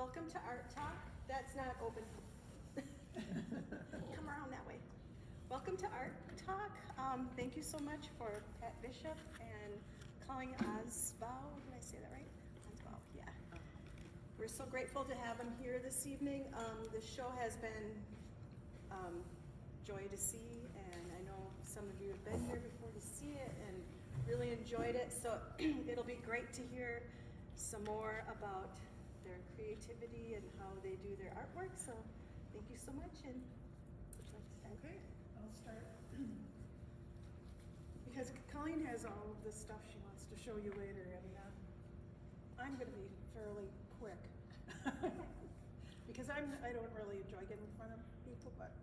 Welcome to Art Talk. That's not open. Come around that way. Welcome to Art Talk. Thank you so much for Pat Bishop and Colleen Osbow. Did I say that right? Osbow, yeah. We're so grateful to have him here this evening. The show has been joy to see, and I know some of you have been here before to see it and really enjoyed it. So it'll be great to hear some more about their creativity and how they do their artwork. So thank you so much. And would you like to start? Okay, I'll start. Because Colleen has all of this stuff she wants to show you later, and I'm going to be fairly quick. Because I don't really enjoy getting in front of people, but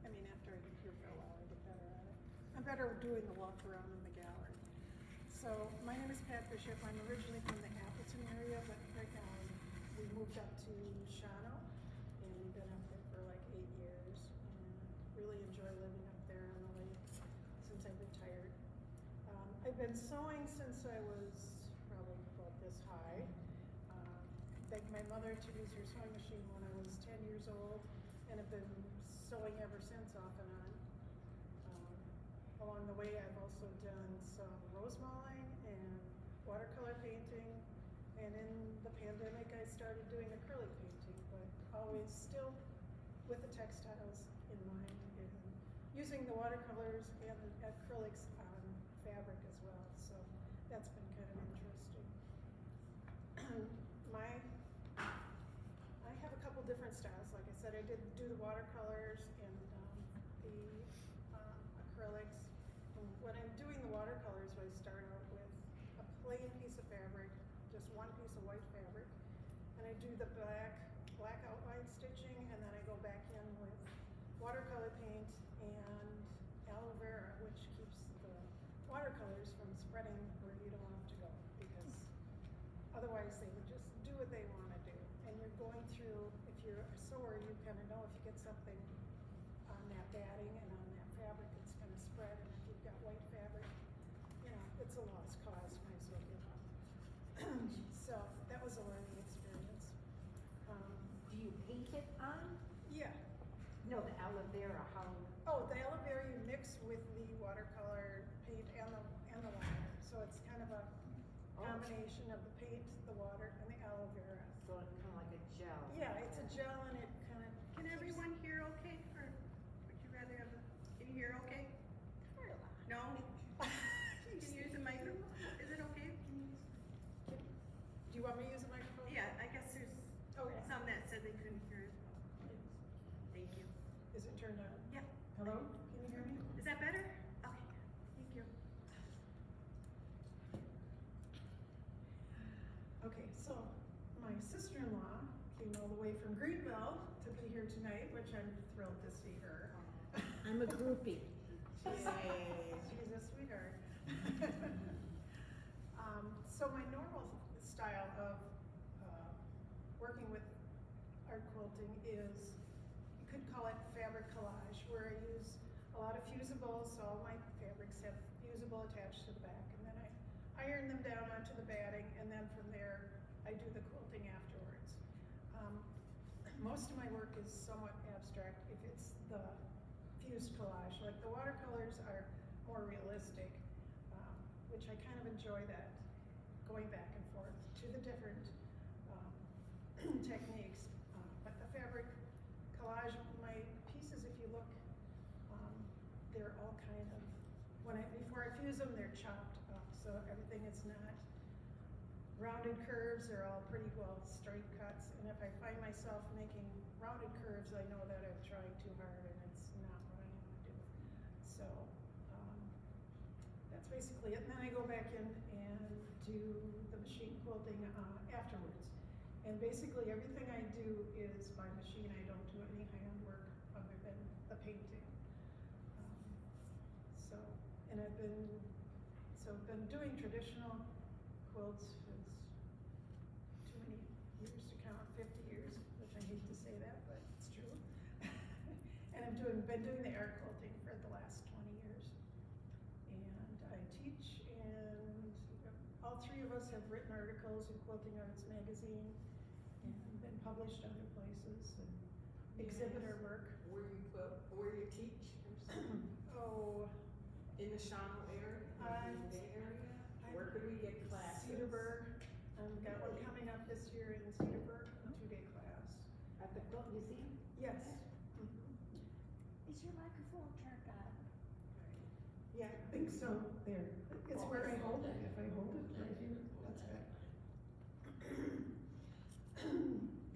I mean, after I get here for a while, I get better at it. I'm better doing the walk around in the gallery. So my name is Pat Bishop. I'm originally from the Appleton area, but right now we moved up to Shawano, and we've been up there for like 8 years, and really enjoy living up there on the lake since I've retired. I've been sewing since I was probably about this high. Begged my mother to use her sewing machine when I was 10 years old, and have been sewing ever since, off and on. Along the way, I've also done some rosemaling and watercolor painting, and in the pandemic, I started doing acrylic painting, but always still with the textiles in mind, and using the watercolors and the acrylics on fabric as well. So that's been kind of interesting. I have a couple different styles. Like I said, I did do the watercolors and the acrylics. And when I'm doing the watercolors, I start out with a plain piece of fabric, just one piece of white fabric, and I do the black outline stitching, and then I go back in with watercolor paint and aloe vera, which keeps the watercolors from spreading where you don't want them to go, because otherwise they would just do what they want to do. And you're going through, if you're a sewer, you kind of know if you get something on that batting and on that fabric, it's going to spread. And if you've got white fabric, you know, it's a lost cause, might as well give up. So that was a learning experience. Do you paint it on? Yeah. No, the aloe vera, how? Oh, the aloe vera you mix with the watercolor paint and the water. So it's kind of a combination of the paint, the water, and the aloe vera. So it's kind of like a gel. Yeah, it's a gel, and it kind of. Can everyone hear okay? Or would you rather have can you hear okay? No? Can you use the microphone? Is it okay? Do you want me to use a microphone? Yeah, I guess there's some that said they couldn't hear as well. Thank you. Is it turned on? Yeah. Hello? Can you hear me? Is that better? Okay. Thank you. Okay, so my sister-in-law came all the way from Greenville to be here tonight, which I'm thrilled to see her. I'm a groupie. She's a sweetheart. So my normal style of working with art quilting is, you could call it fabric collage, where I use a lot of fusibles, so all my fabrics have fusible attached to the back, and then I iron them down onto the batting, and then from there I do the quilting afterwards. Most of my work is somewhat abstract if it's the fused collage. Like the watercolors are more realistic, which I kind of enjoy that, going back and forth to the different techniques. But the fabric collage, my pieces, if you look, they're all kind of, before I fuse them, they're chopped up, so everything is not rounded curves. They're all pretty well straight cuts, and if I find myself making rounded curves, I know that I'm trying too hard and it's not what I want to do. So that's basically it. And then I go back in and do the machine quilting afterwards. And basically everything I do is by machine. I don't do any handwork other than the painting. And I've been doing traditional quilts since too many years to count, 50 years, which I hate to say that, but it's true. And I've been doing the air quilting for the last 20 years. And I teach, and all three of us have written articles in Quilting Arts magazine, and been published other places and exhibit our work. Where you teach or something? Oh, In the Shawano area, in the Bay Area? Where could we get classes? Cedarburg. Got one coming up this year in Cedarburg, a 2-day class. At the Quilt Museum? Yes. Is your microphone turned on? Yeah, I think so. There. It's where I hold it. If I hold it right here, that's good.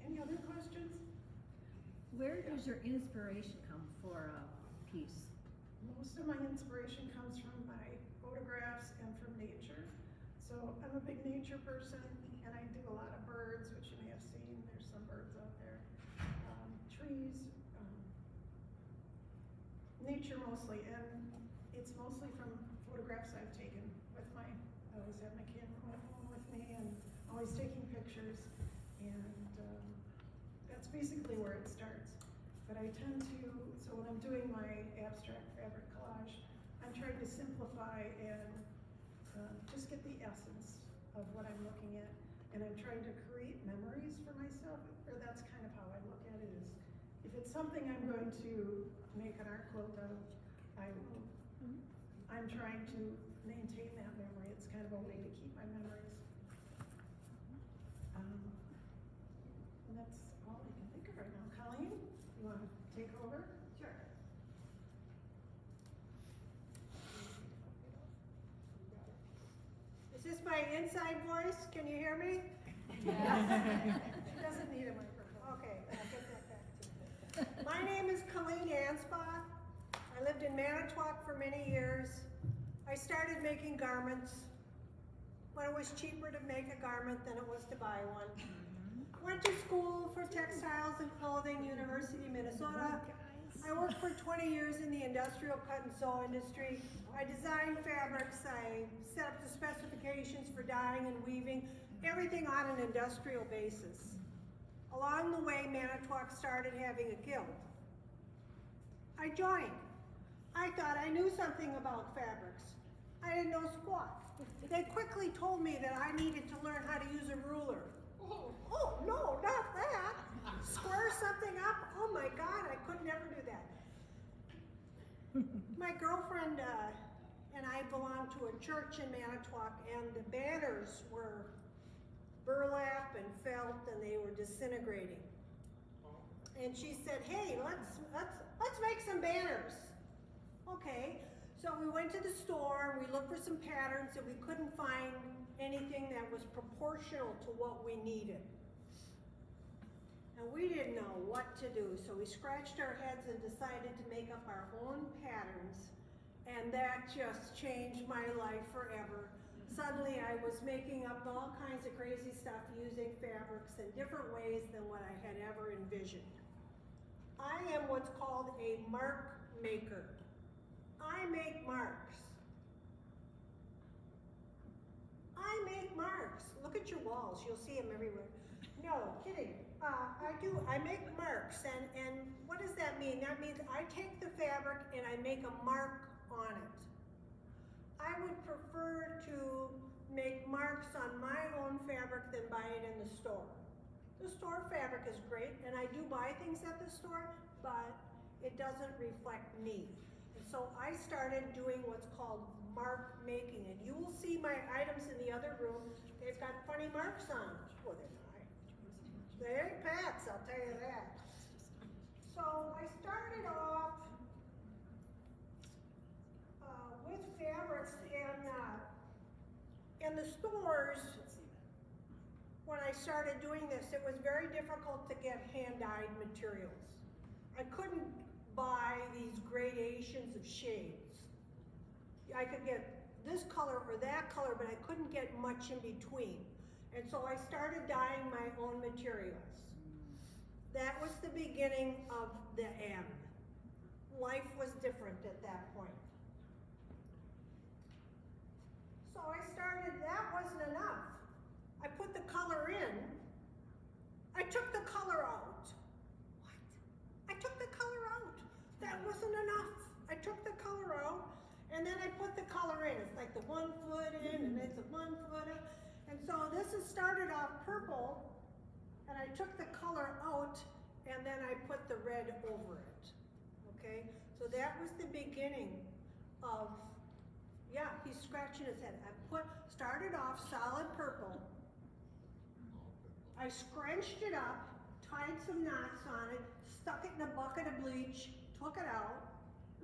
Any other questions? Where does your inspiration come for a piece? Most of my inspiration comes from my photographs and from nature. So I'm a big nature person, and I do a lot of birds, which you may have seen. There's some birds out there. Trees, nature mostly, and it's mostly from photographs I've taken with I always have my camera with me and always taking pictures, and that's basically where it starts. But I tend to, so when I'm doing my abstract fabric collage, I'm trying to simplify and just get the essence of what I'm looking at, and I'm trying to create memories for myself, or that's kind of how I look at it, is if it's something I'm going to make an art quilt out of, I'm trying to maintain that memory. It's kind of a way to keep my memories. And that's all I can think of right now. Colleen, you want to take over? Sure. Is this my inside voice? Can you hear me? She doesn't need a microphone. Okay, I'll get that back to you. My name is Colleen Ansbach. I lived in Manitowoc for many years. I started making garments when it was cheaper to make a garment than it was to buy one. Went to school for textiles and clothing, University of Minnesota. I worked for 20 years in the industrial cut and sew industry. I designed fabrics, I set up the specifications for dyeing and weaving, everything on an industrial basis. Along the way, Manitowoc started having a guild. I joined. I thought I knew something about fabrics. I didn't know squat. They quickly told me that I needed to learn how to use a ruler. Oh no, not that. Square something up? Oh my God, I could never do that. My girlfriend and I belonged to a church in Manitowoc, and the banners were burlap and felt, and they were disintegrating. And she said, "Hey, let's make some banners." Okay, so we went to the store and we looked for some patterns, and we couldn't find anything that was proportional to what we needed. And we didn't know what to do, so we scratched our heads and decided to make up our own patterns, and that just changed my life forever. Suddenly I was making up all kinds of crazy stuff using fabrics in different ways than what I had ever envisioned. I am what's called a mark maker. I make marks. I make marks. Look at your walls, you'll see them everywhere. No, kidding. I make marks, and what does that mean? That means I take the fabric and I make a mark on it. I would prefer to make marks on my own fabric than buy it in the store. The store fabric is great, and I do buy things at the store, but it doesn't reflect me. And so I started doing what's called mark making, and you will see my items in the other room. They've got funny marks on them. Well, they're not. They ain't pets, I'll tell you that. So I started off with fabrics in the stores. When I started doing this, it was very difficult to get hand-dyed materials. I couldn't buy these gradations of shades. I could get this color or that color, but I couldn't get much in between. And so I started dyeing my own materials. That was the beginning of the end. Life was different at that point. So I started, that wasn't enough. I put the color in. I took the color out. What? I took the color out. That wasn't enough. I took the color out, and then I put the color in. It's like the 1 foot in, and it's a 1 foot in. And so this has started off purple, and I took the color out and then I put the red over it, okay? So that was the beginning of, yeah, he's scratching his head. Started off solid purple. I scrunched it up, tied some knots on it, stuck it in a bucket of bleach, took it out.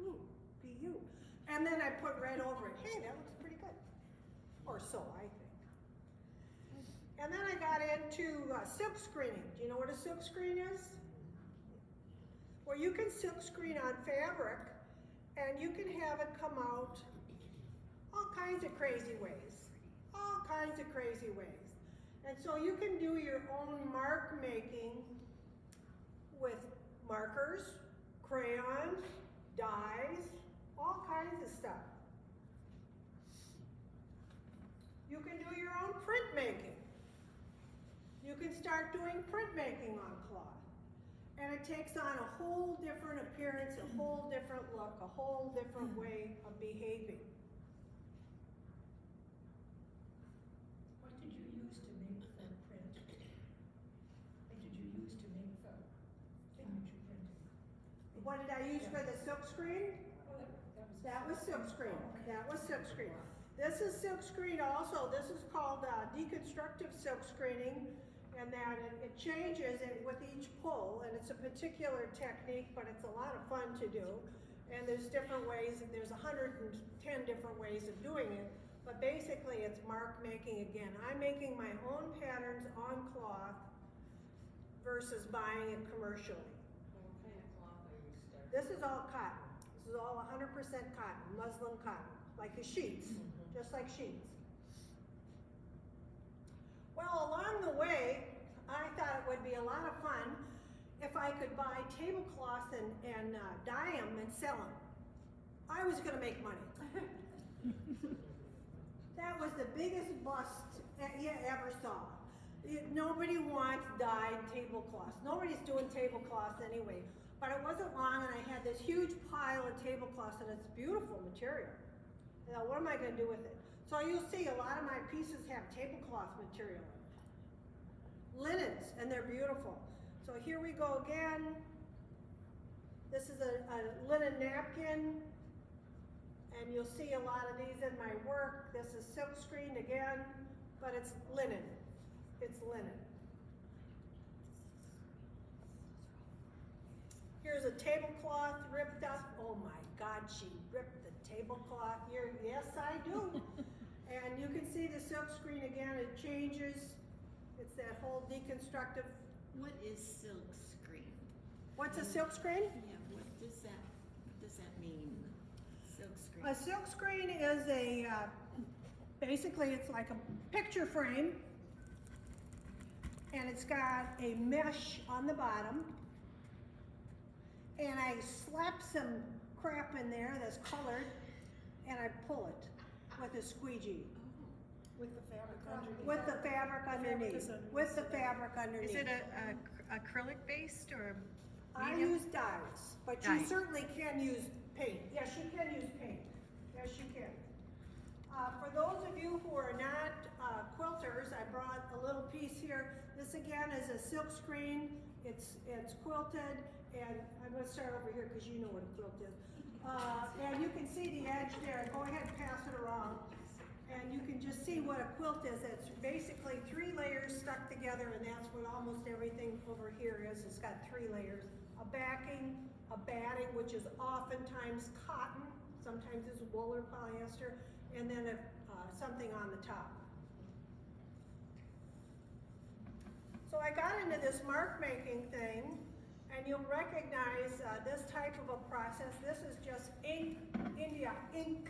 Ooh, PU. And then I put red over it. Hey, that looks pretty good. Or so, I think. And then I got into silk screening. Do you know what a silk screen is? Where you can silk screen on fabric and you can have it come out all kinds of crazy ways. All kinds of crazy ways. And so you can do your own mark making with markers, crayons, dyes, all kinds of stuff. You can do your own print making. You can start doing print making on cloth. And it takes on a whole different appearance, a whole different look, a whole different way of behaving. What did you use to make the print? What did you use to make the thing that you printed? What did I use for the silk screen? That was silk screen. That was silk screen. This is silk screen also. This is called deconstructive silk screening, and that it changes it with each pull, and it's a particular technique, but it's a lot of fun to do. And there's different ways, and there's 110 different ways of doing it, but basically it's mark making again. I'm making my own patterns on cloth versus buying it commercially. What kind of cloth are you starting? This is all cotton. This is all 100% cotton, muslin cotton, like the sheets, just like sheets. Well, along the way, I thought it would be a lot of fun if I could buy tablecloths and dye them and sell them. I was gonna make money. That was the biggest bust that you ever saw. Nobody wants dyed tablecloths. Nobody's doing tablecloths anyway. But it wasn't long and I had this huge pile of tablecloths, and it's beautiful material. Now, what am I gonna do with it? So you'll see a lot of my pieces have tablecloth material in it. Linens, and they're beautiful. So here we go again. This is a linen napkin, and you'll see a lot of these in my work. This is silk screen again, but it's linen. It's linen. Here's a tablecloth ripped up. Oh my God, she ripped the tablecloth here. Yes, I do. And you can see the silk screen again, it changes. It's that whole deconstructive. What is silk screen? What's a silk screen? Yeah, what does that mean? Silk screen. A silk screen is a, basically it's like a picture frame, and it's got a mesh on the bottom, and I slap some crap in there that's colored, and I pull it with a squeegee. With the fabric underneath. With the fabric underneath. With the fabric underneath. Is it a acrylic based or I medium? use dyes, but Dye. you certainly can use paint. Yes, you can use paint. Yes, you can. For those of you who are not quilters, I brought a little piece here. This again is a silk screen. It's quilted, and I'm going to start over here because you know what a quilt is. And you can see the edge there. Go ahead and pass it around. And you can just see what a quilt is. It's basically 3 layers stuck together, and that's what almost everything over here is. It's got 3 layers. A backing, a batting, which is oftentimes cotton, sometimes it's wool or polyester, and then something on the top. So I got into this mark making thing, and you'll recognize this type of a process. This is just ink, India ink,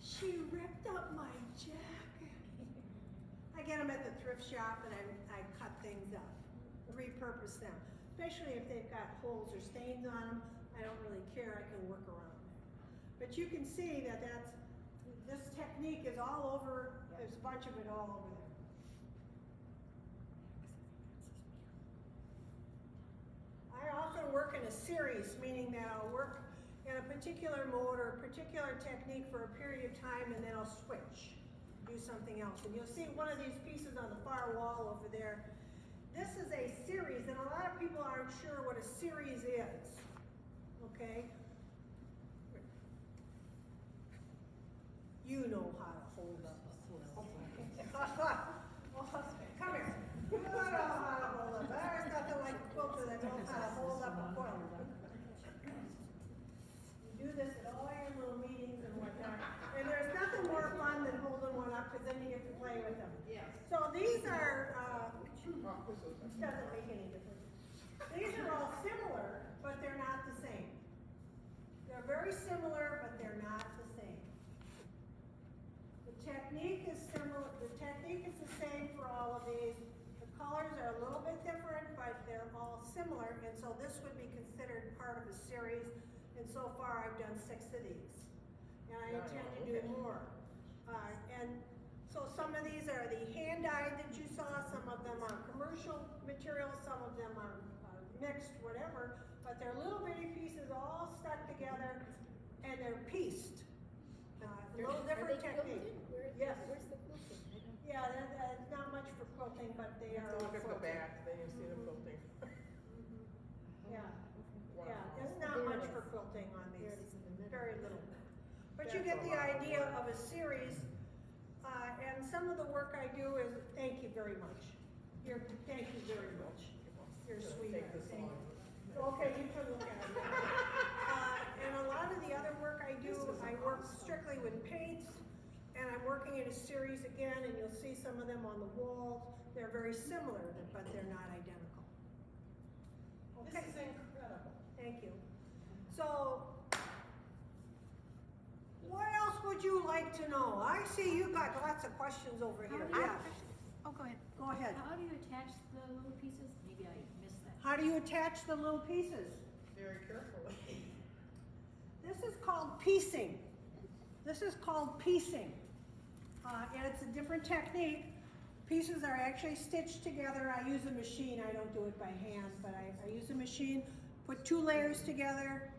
she ripped up my jacket. I get them at the thrift shop, and I cut things up, repurpose them. Especially if they've got holes or stains on them, I don't really care, I can work around it. But you can see that this technique is all over, there's a bunch of it all over there. I often work in a series, meaning that I'll work in a particular mode or a particular technique for a period of time, and then I'll switch. do something else. And you'll see one of these pieces on the far wall over there. This is a series, and a lot of people aren't sure what a series is, okay? You know how to hold up a quilt. Come here. You know how to hold up. There's nothing like a quilter that knows how to hold up a quilt. You do this at all your little meetings and whatnot. And there's nothing more fun than holding one up, because then you get to play with them. Yes. So these are, doesn't make any difference. These are all similar, but they're not the same. They're very similar, but they're not the same. The technique is similar, the technique is the same for all of these. The colors are a little bit different, but they're all similar, and so this would be considered part of a series. And so far, I've done 6 of these, and I intend to do more. And so some of these are the hand-dyed that you saw, some of them are commercial materials, some of them are mixed, whatever, but they're little bitty pieces all stuck together, and they're pieced. A little different technique. Yes. Where's the quilting? I don't. Yeah, that's not much for quilting, but they are all Look at the quilting. back, then you see the quilting. Yeah, Wow. yeah, it's Oh, not there much it for is. quilting on There these, it is in the middle. very little. But you That's get a the lot of idea work. of a series, and some of the work I do is, thank you very much. Thank you very much. You're sweet. Take this Thank one. you. Okay, you can look at it. And a lot of the other work I do, I work strictly with paints, and I'm working in a series again, and you'll see some of them on the walls. They're very similar, but they're not identical. This Okay, is incredible. thank you. So, what else would you like to know? I see you got lots of questions over here. How do you- Yeah, Oh, go ahead. go ahead. How do you attach the little pieces? Maybe I missed that. How do you attach the little pieces? Very carefully. This is called piecing. This is called piecing. And it's a different technique. Pieces are actually stitched together. I use a machine. I don't do it by hand, but I use a machine. Put 2 layers together.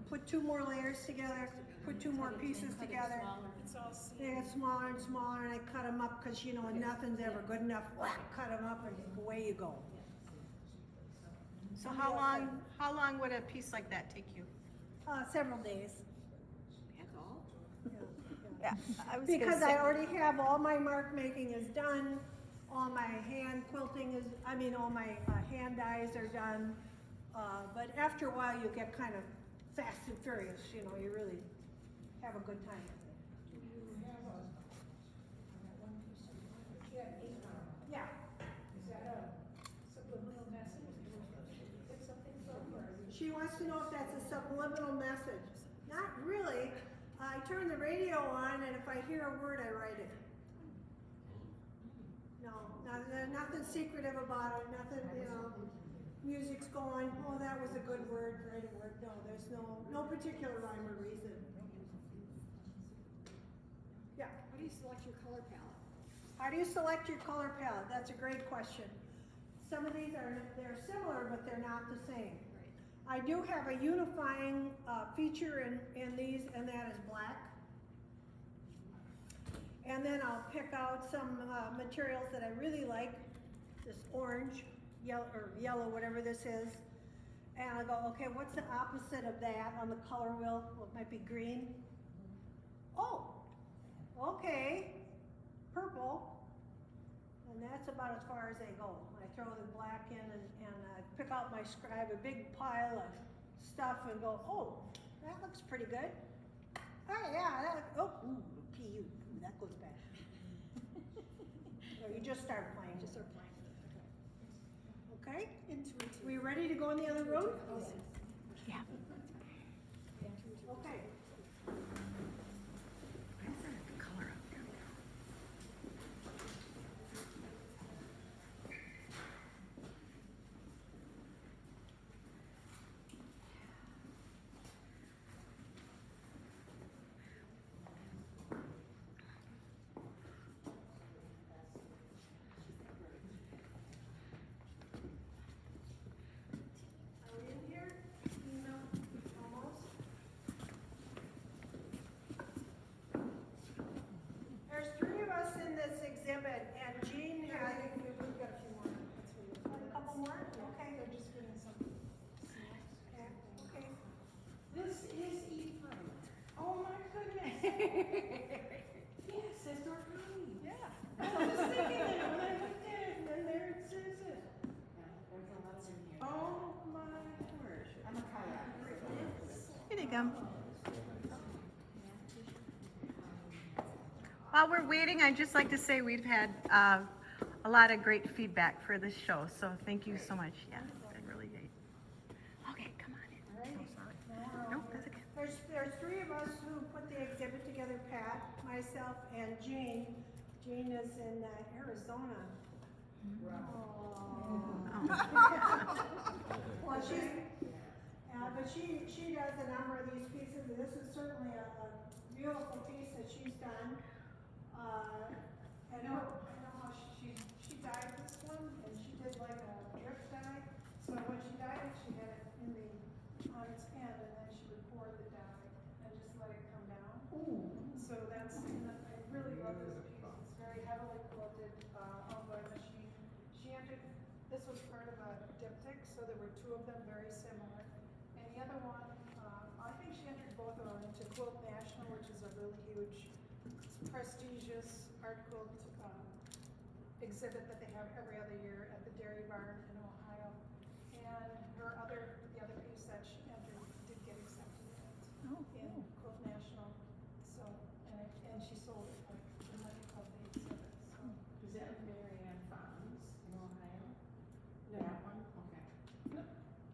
Put 2 more layers together. Put 2 more pieces together. It's all They get smaller and smaller, and I cut them up because, you know, nothing's ever good enough. Whack, cut them up, and away you go. So how long would a piece like that take you? Several days. That's all? Yeah, I was Because I already have, all my mark making is done, all my hand quilting is, all my hand dyes are done. But after a while, you get kind of fast and furious, you know, you really have a good time. Do you have a, on that one piece of paper, she had 8 on it. Yeah. Is that a subliminal message? Did you get something from, or is it? She wants to know if that's a subliminal message. Not really. I turn the radio on, and if I hear a word, I write it. No, there's nothing secretive about it, nothing, you know, music's going, oh, that was a good word, write a word. No, there's no particular rhyme or reason. Yeah. How do you select your color palette? How do you select your color palette? That's a great question. Some of these they're similar, but they're not the same. I do have a unifying feature in these, and that is black. And then I'll pick out some materials that I really like, this orange, yellow, whatever this is. And I go, okay, what's the opposite of that on the color wheel? Well, it might be green. Oh, okay, purple. And that's about as far as they go. I throw the black in and I pick out my I have a big pile of stuff and go, oh, that looks pretty good. Oh yeah, PU, that goes back. So you just start playing. Just start playing with it. Okay? intuitive. We ready to go in the other room? Yeah. Okay. Color up there. Are we in here? Yep. While we're waiting, I'd just like to say we've had a lot of great feedback for this show, so thank you so much. Yeah, it's been really great. Okay, come on in. Oh, sorry. Nope, that's okay. There's three of us who put the exhibit together, Pat, myself, and Jean. Jean is in Arizona. Oh. Well, but she does a number of these pieces, and this is certainly a beautiful piece that she's done. I know how she dyed this one, and she did like a drip dye. So when she dyed it, she had it on its end, and then she would pour the dye and just let it come down. Ooh. So I really love this piece. It's very heavily quilted on by machine. This was part of a diptych, so there were two of them very similar. And the other one, I think she entered both of them into Quilt National, which is a really huge, prestigious art quilt exhibit that they have every other year at the Dairy Barn in Ohio. And the other piece that she entered did get accepted in Quilt National. So, and she sold it like the night of the exhibit. So. Is that Mary Ann Farms in Ohio? No. That one? Okay.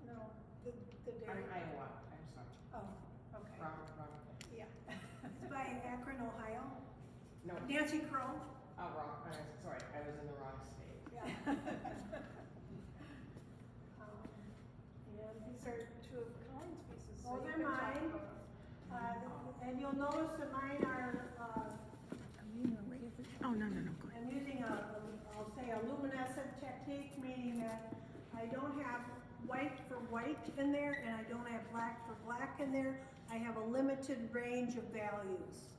No, the Dairy. Iowa, I'm sorry. Oh, okay. Wrong. Yeah. It's by Akron, Ohio. No. Nancy Crow. Oh, wrong. Sorry, I was in the wrong state. Yeah. And these are two of Colleen's pieces. So Those you are can talk mine. about them. And you'll notice that mine are, Oh, no, go ahead. I'm using I'll say a luminescent technique, meaning that I don't have white for white in there, and I don't have black for black in there. I have a limited range of values.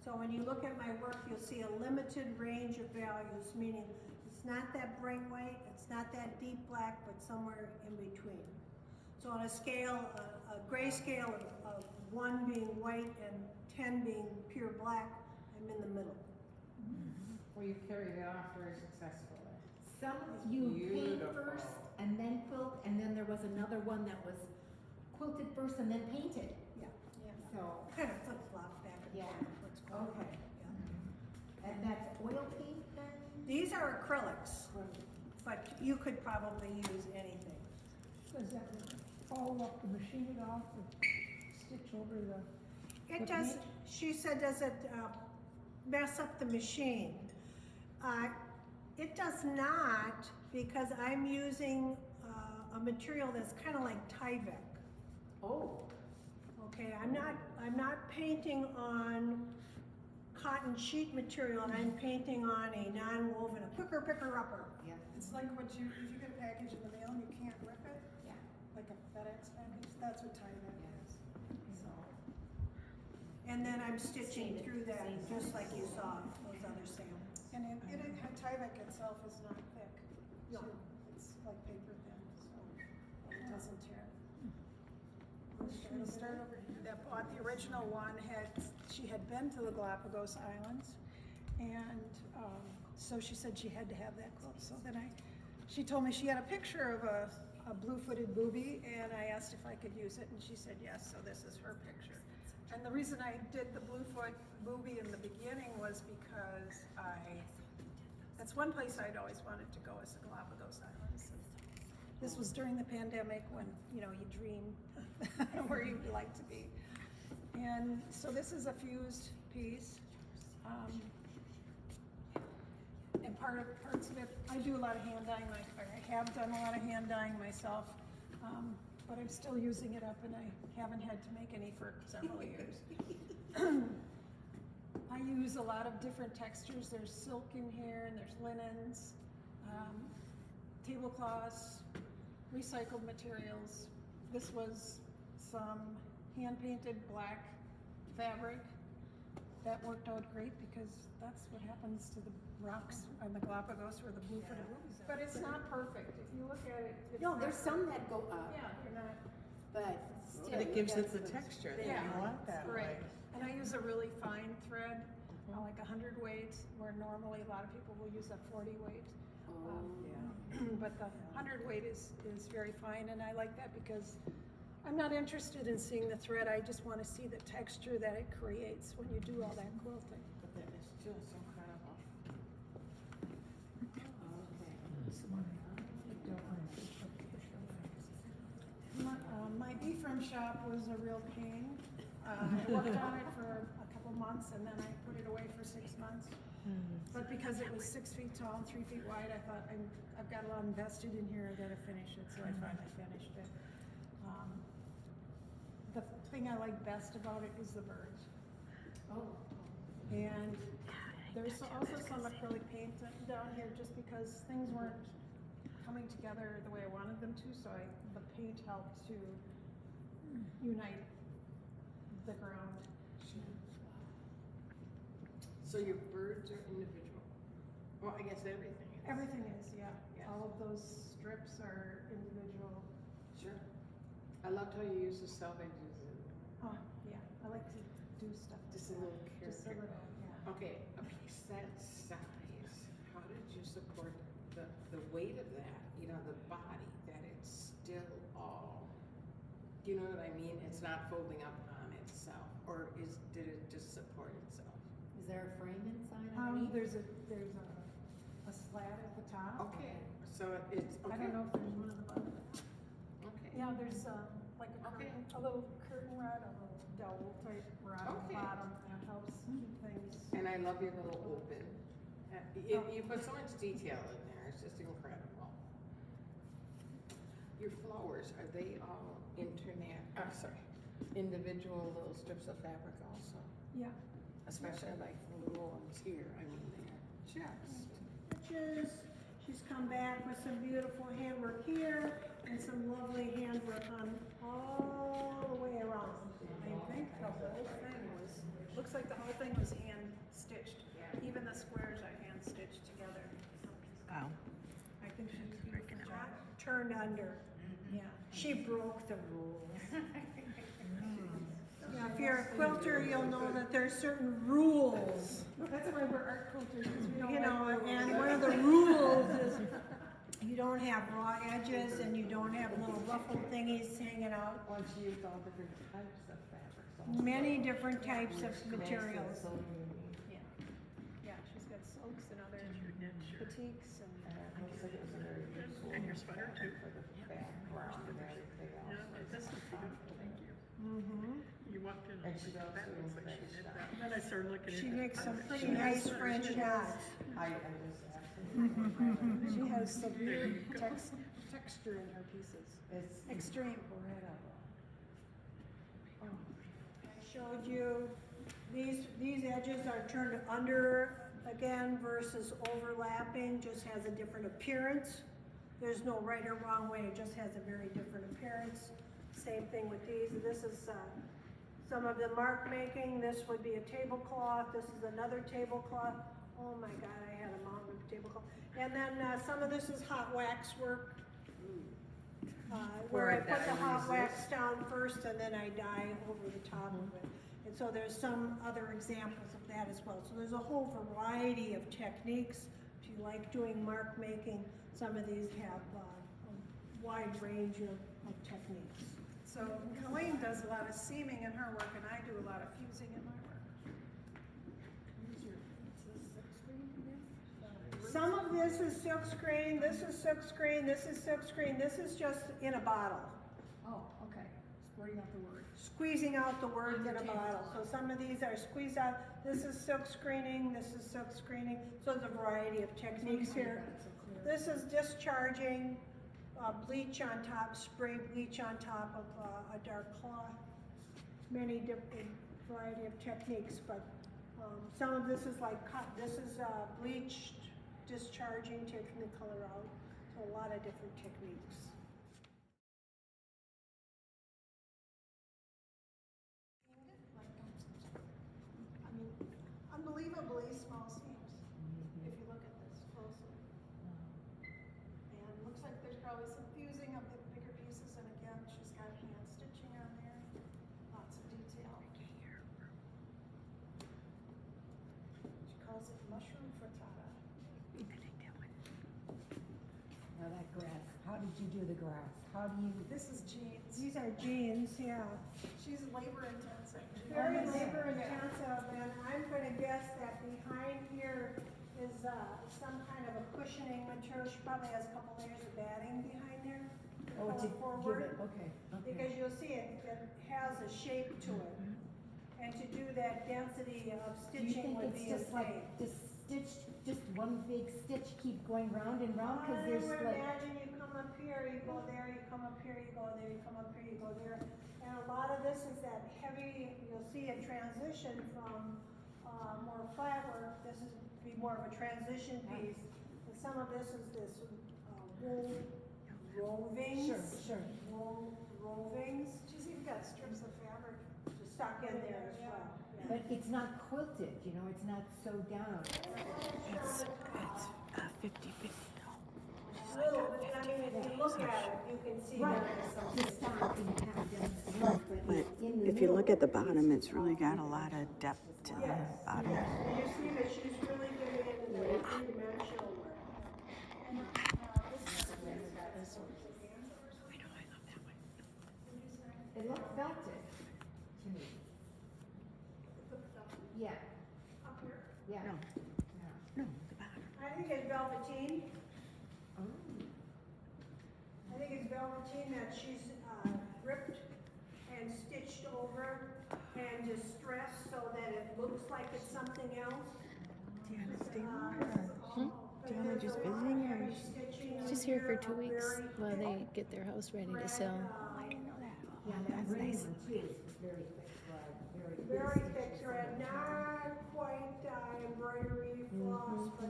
So when you look at my work, you'll see a limited range of values, meaning it's not that bright white, it's not that deep black, but somewhere in between. So on a scale, a gray scale of 1 being white and 10 being pure black, I'm in the middle. Well, you carried it off very successfully. Some you paint Beautiful. first and then quilt, and then there was another one that was quilted first and then painted. Yeah. So, Kind of flip-flop back and Yeah. forth, what's going on. Okay. Yeah. and that's oil paint then? These are acrylics, but you could probably use anything. Does that follow up the machine at all to stitch over the? It does, she said, does it mess up the machine? It does not, because I'm using a material that's kind of like Tyvek. Oh. Okay, I'm not painting on cotton sheet material, I'm painting on a non-woven, a picker-upper. Yeah. It's like if you get a package in the mail and you can't rip it, Yeah. like a FedEx package, that's what Tyvek is. So, And then I'm stitching Same- through that, same just size. like you saw those other samples. and Tyvek itself is not thick, No. too. It's like paper thin, so it doesn't tear. We'll start over here. That bought the original one she had been to the Galapagos Islands, and so she said she had to have that quilt. So then she told me she had a picture of a blue-footed booby, and I asked if I could use it, and she said yes. So this is her picture. And the reason I did the bluefoot booby in the beginning was because that's one place I'd always wanted to go, is the Galapagos Islands. And this was during the pandemic when, you dream where you'd like to be. And so this is a fused piece. And parts of it, I do a lot of hand dyeing, I have done a lot of hand dyeing myself, but I'm still using it up, and I haven't had to make any for several years. I use a lot of different textures. There's silk in here, and there's linens, tablecloths, recycled materials. This was some hand-painted black fabric. That worked out great because that's what happens to the rocks on the Galapagos where the blue-footed boobies are. But it's not perfect. If you look at it, it's No, not there's some that go up, Yeah, you're not. but still. But it gives it the that's texture that Yeah, you want that way. right. And I use a really fine thread, like 100 weight, where normally a lot of people will use a 40 weight. Oh, Yeah. But the 100 weight is very fine, and I like that because I'm not interested in seeing the thread, I just wanna see the texture that it creates when you do all that quilting. But that is just incredible. Okay. My Ephraim shop was a real pain. I worked on it for a couple months and then I put it away for 6 months. But because it was 6 feet tall and 3 feet wide, I thought I've got a lot invested in here, I gotta finish it, so I finally finished it. The thing I like best about it is the birds. Oh. And there's also some acrylic paint down here just because things weren't coming together the way I wanted them to, so the paint helped to unite the ground. So your birds are individual? Well, I guess everything is. Everything is, yeah. Yes. All of those strips are individual. Sure. I loved how you use the selvages and Oh, yeah, I like to do stuff. just a like little that. Just a character. little, yeah. Okay, a piece that size, how did you support the weight of that, you know, the body, that it's still all, do you know what I mean? It's not folding up on itself, or did it just support itself? Is there a frame inside underneath? There's a slat at the top. Okay, so it's, okay. I don't know if there's one at the bottom. Okay. Yeah, there's like a Okay. curtain, a little curtain rod, a little dowel type rod at the Okay. bottom, that helps keep things. And I love your little open. You put so much detail in there, it's just incredible. Your flowers, are they all individual little strips of fabric also? Yeah. Especially like the little ones here, I mean, they're just. Stitches. She's come back with some beautiful handwork here and some lovely handwork on all the way around. I think the whole thing looks like the whole thing was hand stitched. Even the squares are hand stitched together. Wow. I think she did a beautiful job. Turned under. Yeah. She broke the rules. Yeah, if you're a quilter, you'll know that there's certain rules. That's why we're art quilters, 'cause we don't You like know, rules. and one of the rules is you don't have raw edges and you don't have little ruffled thingies hanging out. Well, she used all different types of fabrics. Many different types of materials. So unique. Yeah. Yeah, she's got silks and other batiks and. And it looks like it was a very useful. And your sweater too. For the background and everything else. Mm-hmm. You walked in, And and she that also looks like she makes did that. that. Then I started looking at She it. makes some pretty She nice has- French knots. I just asked. She has severe texture in her pieces. It's Extreme. incredible. I showed you, these edges are turned under again versus overlapping, just has a different appearance. There's no right or wrong way, it just has a very different appearance. Same thing with these. This is some of the mark making. This would be a tablecloth. This is another tablecloth. Oh my God, I had a mountain of tablecloth. And then some of this is hot wax work. Where I put the hot wax down first and then I dye over the top of it. And so there's some other examples of that as well. So there's a whole variety of techniques. If you like doing mark making, some of these have a wide range of techniques. So Colleen does a lot of seaming in her work and I do a lot of fusing in my work. Some of this is silk screen, this is silk screen, this is silk screen, this is just in a bottle. Oh, okay. Squirting out the word. Squeezing out the words On the in a table. bottle. So some of these are squeezed out. This is silk screening, this is silk screening. So there's a variety of techniques here. This is discharging, bleach on top, spray bleach on top of a dark cloth. Many different variety of techniques, but some of this is like cut. This is bleached, discharging, taking the color out. So a lot of different techniques. I mean, unbelievably small seams, if you look at this closely. And it looks like there's probably some fusing of the bigger pieces, and again, she's got hand stitching on there, lots of detail. She calls it mushroom frittata. Now that grass, how did you do the grass? How do you? This is jeans. These are jeans, yeah. She's labor intensive. Very labor intensive, and I'm gonna guess that behind here is, some kind of a cushioning material. She probably has a couple layers of batting behind there. Oh, Pull to it forward. give it, okay, Because okay. you'll see it has a shape to it. And to do that density of Do you stitching think would it's be a just like, pain. just stitch, just one big stitch, keep going round and round, cause I there's would like, imagine you come up here, you go there, you come up here, you go there, you come up here, you go there. And a lot of this is that heavy, you'll see a transition from, more flat work. This is be more of a transition piece. And some of this is this, wool rovings. sure. Wool rovings She's even got strips of fabric. stuck in there as well. Yeah. But it's not quilted, you know, it's not sewed down. It's 50-50. Little, but I mean, if you look at it, you can see Right, there is some. just stop and have them, But in the if you look middle. at the bottom, it's really got a lot of depth to the bottom. Yes, and you see that she's really getting into the three-dimensional work. I know, I love that one. It looks felted to me. Yeah, Up here. yeah. No. Yeah. No, the bottom. I think it's velveteen. Oh. I think it's velveteen that she's, ripped and stitched over and distressed so that it looks like it's something else. Deanna, stay Uh, but Deanna there's just a lot of visiting, or heavy stitching in She's here for here, 2 a weeks very while they thick get their house ready to thread, sell. I didn't know that. Yeah, that That's green nice. one too is very thick thread, very stitches thick thread, on the top. not quite, embroidery floss, but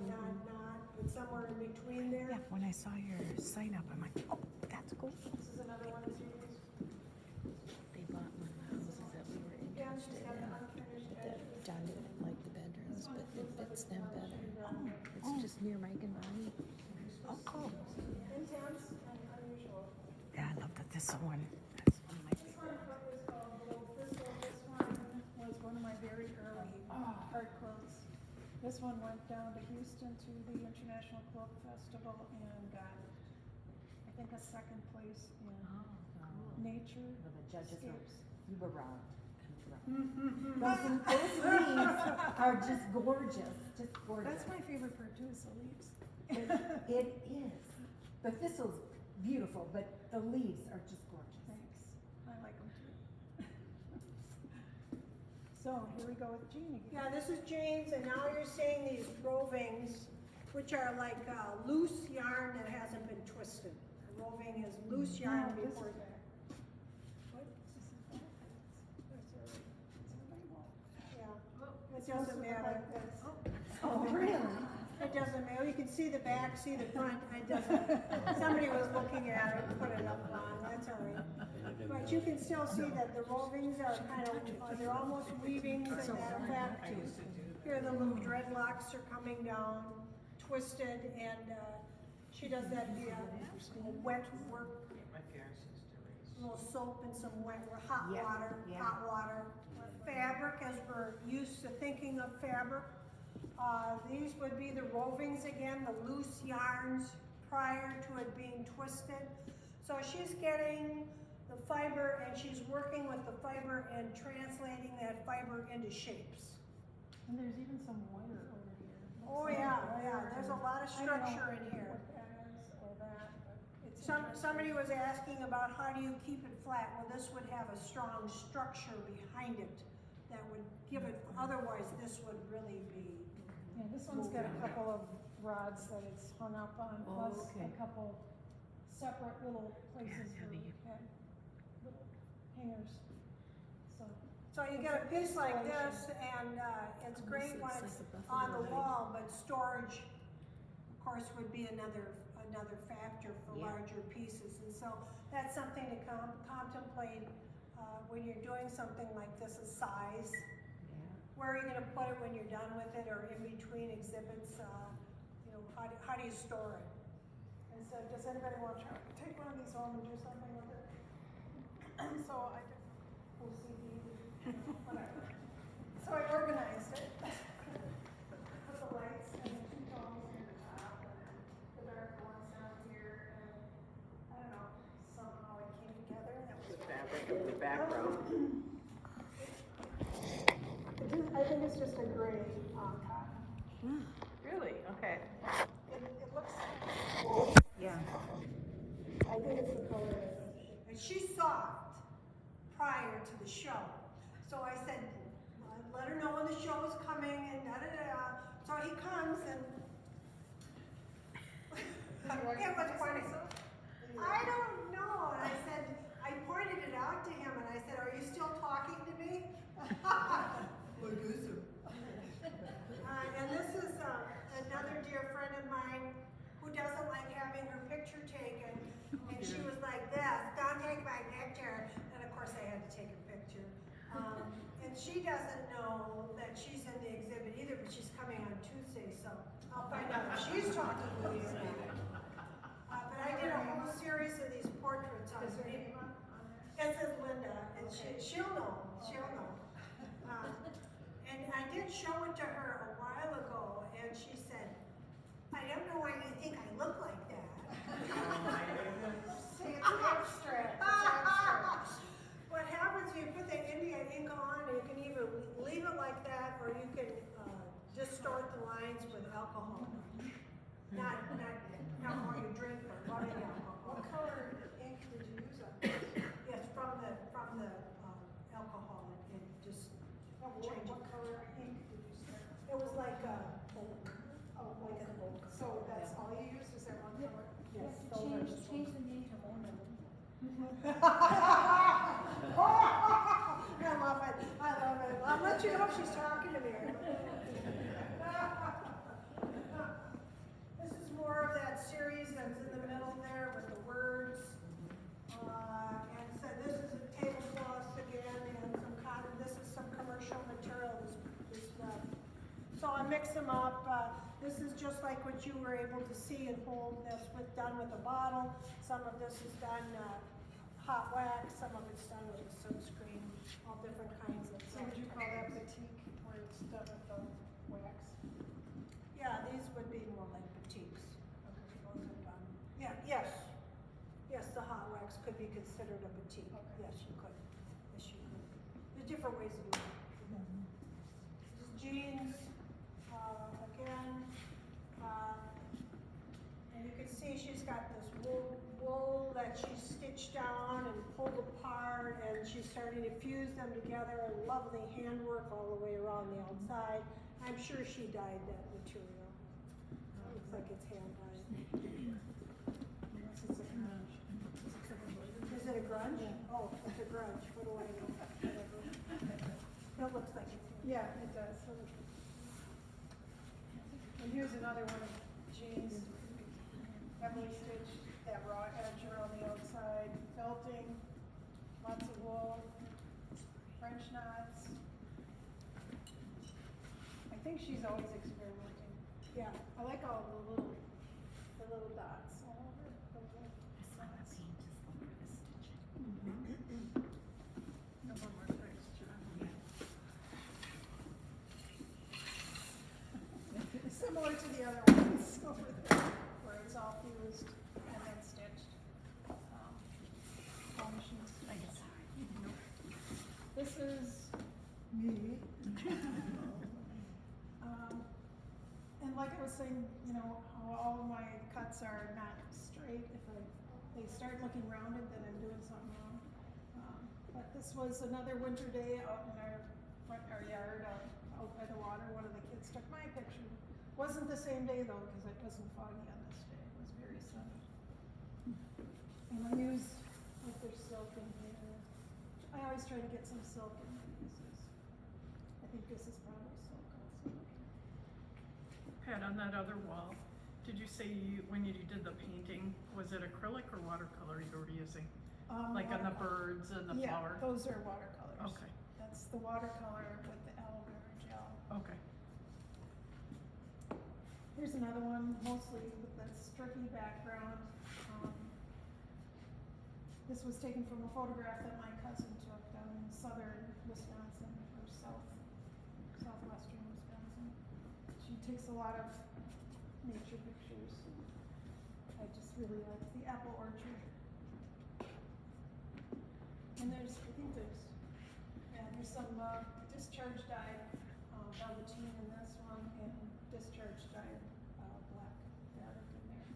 but somewhere in between there. Yeah, when I saw your sign up, I'm like, oh, that's cool. This is another one of these. They bought one of the houses that we were Yeah, interested she's got the in. unfinished That edges. John didn't like the bedrooms, but it fits them better. Oh. It's just near Mike and Bonnie. Oh, cool. Intense and unusual. Yeah, I love the thistle one. That's one of my This favorites. one was called Little Thistle. This one was one of my very early art quilts. This one went down to Houston to the International Quilt Festival and got, I think, a second place in nature. Well, the judges are, Scapes. you were round. Those leaves are just gorgeous, just gorgeous. That's my favorite part too, is the leaves. It is. The thistle's beautiful, but the leaves are just gorgeous. Thanks. I like them too. So here we go with Jean again. Yeah, this is Jane's, and now you're seeing these rovings, which are like, loose yarn that hasn't been twisted. A roving is loose yarn No, this before. is back. What? This is back. That's all right. Somebody won't. Yeah, it Supposed to doesn't look matter. like this. Oh, really? It doesn't matter. You can see the back, see the front. It doesn't. Somebody was looking at it, put it up on. That's all right. But you can still see that the rovings are kind of, they're almost weavings in that effect. Here the little dreadlocks are coming down, twisted, and she does that via wet work. A little soap and some hot Yeah, water, yeah. hot water. Fabric, as we're used to thinking of fabric. These would be the rovings again, the loose yarns prior to it being twisted. So she's getting the fiber and she's working with the fiber and translating that fiber into shapes. And there's even some wire over here. Oh Looks like yeah, wire there's a and- lot of I don't know structure in here. What that is or that, but it's Somebody was asking about how do you keep it flat? Well, this would have a strong structure behind it that would give it, otherwise this would really be. Yeah, this one's got a couple of rods that it's hung up on, Oh, plus okay. a couple separate little places where heavy. it had little hangers. So, So you get a piece like this and it's great when Almost it's looks like a on the buffalo wall, but storage, of course, would be another factor for Yeah. larger pieces. And so that's something to contemplate when you're doing something like this, is size. Yeah. Where are you gonna put it when you're done with it, or in between exhibits? You know, how do you store it? and so does anybody want to take one of these home and do something with it? So I did OCD, whatever. So I organized it. Put the lights and the two tones near the top, and then the dark ones down here, and background. I think it's just a gray cotton. Really? Okay. It looks, Yeah. I think it's the color. And she saw it prior to the show. So I said, let her know when the show is coming and da-da-da. So he comes and it was funny. I don't know. And I said, I pointed it out to him and I said, are you still talking to me? And this is another dear friend of mine who doesn't like having her picture taken. And she was like this, don't take my picture. And of course I had to take her picture. And she doesn't know that she's in the exhibit either, but she's coming on Tuesday, so I'll find out if she's talking with you or not. But I did a whole series of these portraits on me. It says Linda, and she'll know, and I did show it to her a while ago, and she said, I don't know why you think I look like that. See, it's abstract, it's abstract. What happens when you put the India ink on, you can either leave it like that, or you can distort the lines with alcohol. Not alcohol you drink, but rubbing alcohol. What color ink did you use on this? Yes, from the alcohol, it just changed. What color ink did you start? It was like a oak. Oh, like an oak. So that's all you used, is that one color? Yes, You those are just change the name to Mona. I love it. I'll let you know if she's talking to me. This is more of that series that's in the middle there with the words. And so this is a tablecloth again and some cotton. This is some commercial material. So I mix them up. This is just like what you were able to see and hold. That's done with a bottle. Some of this is done hot wax. Some of it's done with a silk screen. All different kinds of. So would you call that batik, where it's done with the wax? Yeah, these would be more like batiks. Those are done. Yeah, yes. Yes, the hot wax could be considered a batik. Okay. Yes, you could. Yes, you could. There's different ways of doing it. This is jeans, again. And you can see she's got this wool that she stitched down and pulled apart, and she's starting to fuse them together, and lovely handwork all the way around the outside. I'm sure she dyed that material. Looks like it's hand dyed. Is it a grunge? Oh, it's a grunge. What do I know? Whatever. It looks like it's. Yeah, it does. And here's another one of jeans, heavily stitched, that raw edge around the outside, felting, lots of wool, French knots. I think she's always experimenting. Yeah. I like all the little dots all over. No more texture. Similar to the other ones over there, where it's all fused and then stitched. All machines. This is me. And like I was saying, you know, how all of my cuts are not straight. If they start looking rounded, then I'm doing something wrong. But this was another winter day out in our yard, out by the water. One of the kids took my picture. Wasn't the same day though, because it wasn't foggy on this day. It was very sunny. And I use, if there's silk in here, I always try to get some silk in my pieces. I think this is probably silk also. Pat, on that other wall, did you say when you did the painting, was it acrylic or watercolor you were using? Like on the Watercolor. birds and the Yeah, flower? those are watercolors. Okay. That's the watercolor with the aloe vera gel. Okay. Here's another one, mostly with that strippy background. This was taken from a photograph that my cousin took down in southern Wisconsin, or southwestern Wisconsin. She takes a lot of nature pictures. I just really like the apple orchard. And there's, I think there's some discharge dyed velveteen in this one, and discharge dyed black fabric in there.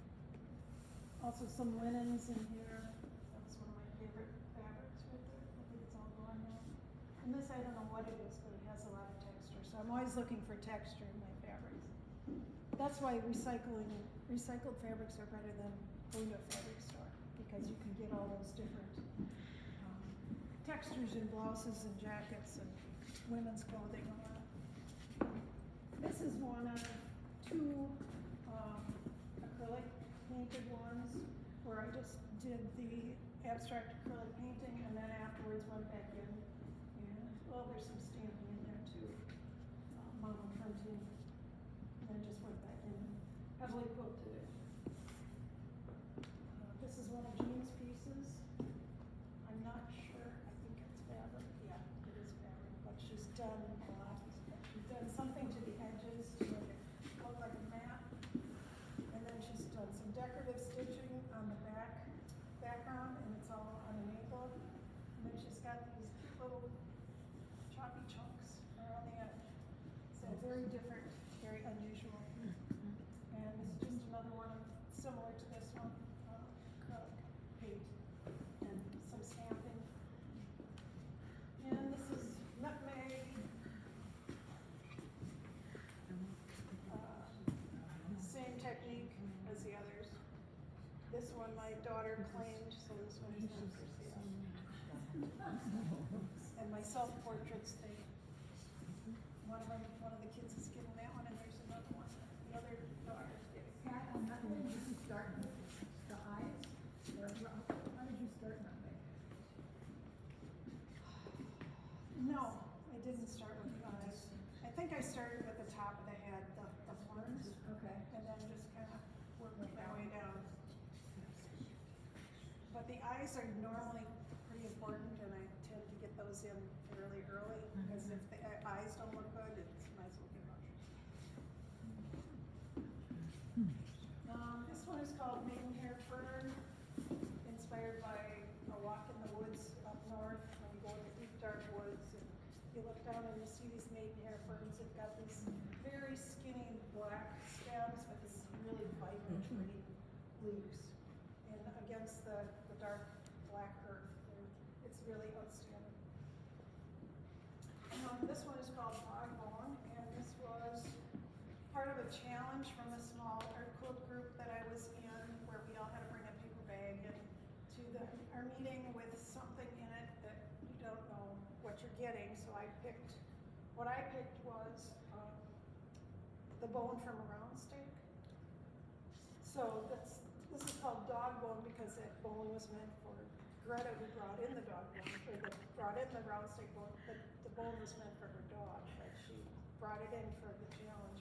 Also some linens in here. That was one of my favorite fabrics right there. I think it's all gone now. And this, I don't know what it is, but it has a lot of texture. So I'm always looking for texture in my fabrics. That's why recycled fabrics are better than going to a fabric store, because you can get all those different textures in blouses and jackets and women's clothing a lot. This is one of two acrylic painted ones where I just did the abstract acrylic painting and then afterwards went back in and, well, there's some stamping in there too, monoprinting, and then just went back in and heavily quilted it. This is one of Jean's pieces. I'm not sure, I think it's fabric, yeah, it is fabric, but she's done a lot. She's done something to the edges to make it look like a map, and then she's done some decorative stitching on the background, and it's all on an angle, and then she's got these cute little choppy chunks around the edge. So very different, very unusual. And this is just another one similar to this one, acrylic paint and some stamping. And this is nutmeg. Same technique as the others. This one my daughter claimed, so this one is not for sale. And my self-portraits thing. One of the kids is getting that one, and there's another one. The other daughter's getting. Pat, on that one, did you start with the eyes? Or how did you start on that? No, I didn't start with the eyes. I think I started with the top of the head, the horns, Okay. and then just kind of worked my way down. But the eyes are normally pretty important, and I tend to get those in fairly early, because if the eyes don't look good, it's might as well give up. This one is called Maidenhair Fern, inspired by a walk in the woods up north, when you go in the deep dark woods, and you look down and you see these maidenhair ferns. They've got these very skinny black stems with this really vibrant green leaves, and against the dark black earth. It's really outstanding. This one is called Bone, and this was part of a challenge from a small art quilt group that I was in, where we all had to bring a paper bag and to our meeting with something in it that you don't know what you're getting. So what I picked was the bone from a round steak. So this is called dog bone because that bone was meant for Greta, who brought in the dog bone, or brought in the round steak bone. The bone was meant for her dog, but she brought it in for the challenge.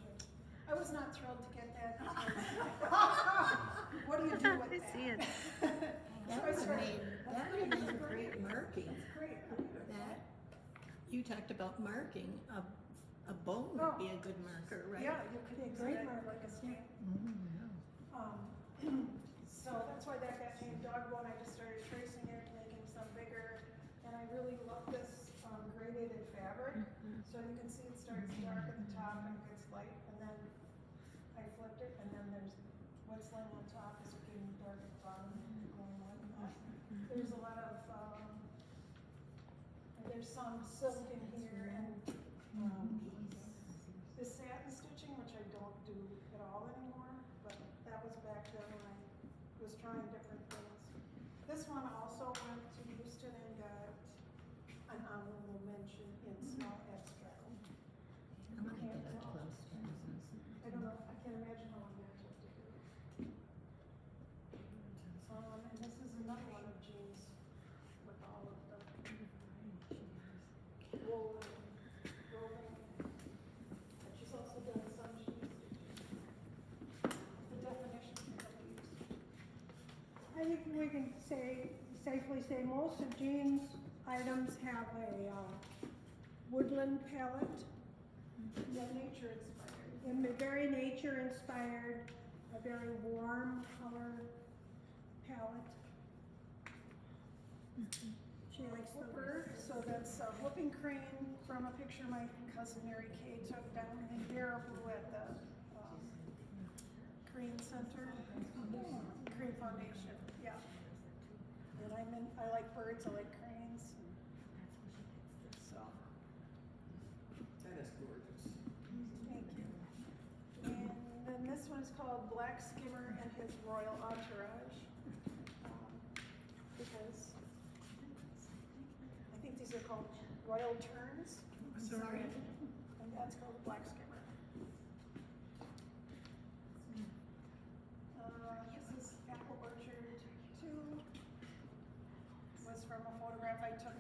I was not thrilled to get that. What do you do with that? I see it. That would have been great marking. It's great. That, you talked about marking, a bone would be a good marker, right? Yeah, you could great mark like a stamp. So that's why that got named dog bone. I just started tracing it, making some bigger, and I really love this gradated fabric. So you can see it starts dark at the top and gets light, and then I flipped it, and then there's what's laying on top is getting dark at the bottom and going like that. There's a lot of there's some silk in here, and this satin stitching, which I don't do at all anymore, but that was back then when I was trying different things. This one also went to Houston and got an honorable mention in small abstract. I'm gonna get a close I don't know, I can't imagine how long that took to do. And this is another one of Jean's with all of the rolling. And she's also done some sheets. The definition of leaves. I think we can safely say most of Jean's items have a woodland palette. Yeah, nature inspired. And very nature inspired, a very warm color palette. She likes the Whooper, so that's a whooping crane from a picture my cousin Mary Kay took down in Baraboo at the Crane Center, Crane Foundation, yeah. And I like birds, I like cranes, so, That is gorgeous. thank you. And then this one is called Black Skimmer and His Royal Entourage, because I think these are called royal terns. Sorry. And that's called a black skimmer. This is Apple Orchard 2. Was from a photograph I took